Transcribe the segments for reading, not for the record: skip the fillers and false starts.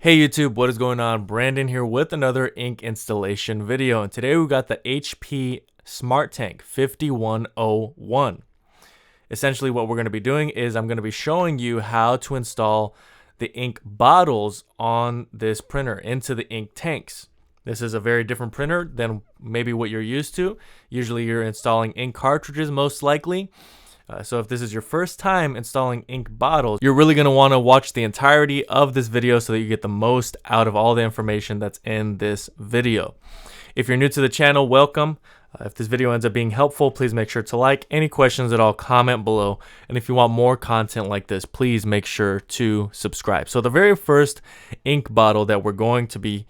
Hey YouTube, what is going on? Brandon here with another ink installation video, and today we got the HP SmartTank 5101. Essentially what we're going to be doing is I'm going to be showing you how to install the ink bottles on this printer into the ink tanks. This is a very different printer than maybe what you're used to. Usually you're installing ink cartridges most likely. So if this is your first time installing ink bottles, you're really going to want to watch the entirety of this video so that you get the most out of all the information that's in this video. If you're new to the channel, welcome. If this video ends up being helpful, please make sure to like. Any questions at all, comment below. And if you want more content like this, please make sure to subscribe. So the very first ink bottle that we're going to be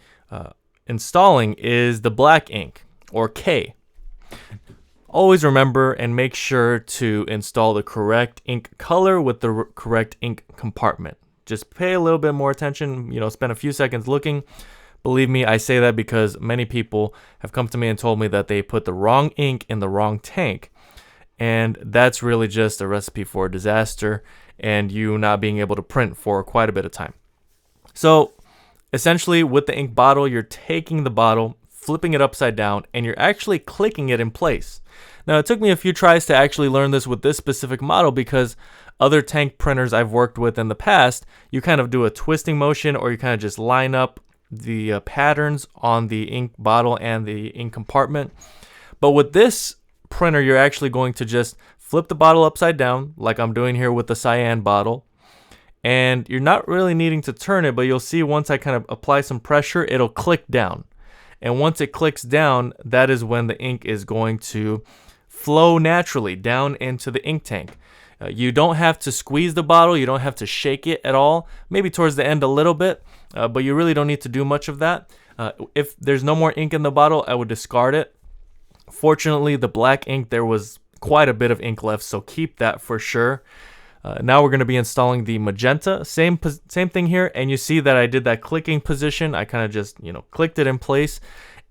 installing is the black ink, or K. Always remember and make sure to install the correct ink color with the correct ink compartment. Just pay a little bit more attention, spend a few seconds looking. Believe me, I say that because many people have come to me and told me that they put the wrong ink in the wrong tank. And that's really just a recipe for disaster and you not being able to print for quite a bit of time. So essentially with the ink bottle, you're taking the bottle, flipping it upside down, and you're actually clicking it in place. Now, it took me a few tries to actually learn this with this specific model because other tank printers I've worked with in the past, you kind of do a twisting motion or you kind of just line up the patterns on the ink bottle and the ink compartment. But with this printer, you're actually going to just flip the bottle upside down like I'm doing here with the cyan bottle. And you're not really needing to turn it, but you'll see once I kind of apply some pressure, it'll click down. And once it clicks down, that is when the ink is going to flow naturally down into the ink tank. You don't have to squeeze the bottle, you don't have to shake it at all, maybe towards the end a little bit, but you really don't need to do much of that. If there's no more ink in the bottle, I would discard it. Fortunately, the black ink, there was quite a bit of ink left, so keep that for sure. Now we're going to be installing the magenta, same thing here, and you see that I did that clicking position. I kind of just clicked it in place,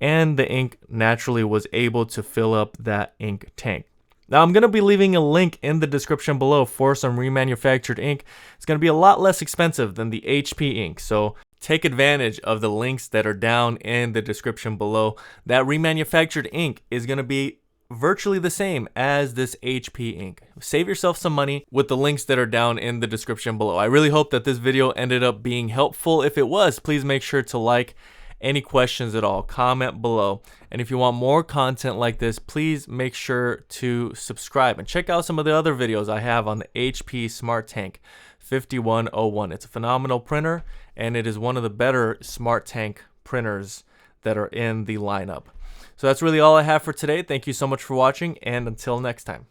and the ink naturally was able to fill up that ink tank. Now I'm going to be leaving a link in the description below for some remanufactured ink. It's going to be a lot less expensive than the HP ink, so take advantage of the links that are down in the description below. That remanufactured ink is going to be virtually the same as this HP ink. Save yourself some money with the links that are down in the description below. I really hope that this video ended up being helpful. If it was, please make sure to like. Any questions at all, comment below. And if you want more content like this, please make sure to subscribe and check out some of the other videos I have on the HP SmartTank 5101. It's a phenomenal printer and it is one of the better SmartTank printers that are in the lineup. So that's really all I have for today. Thank you so much for watching, and until next time.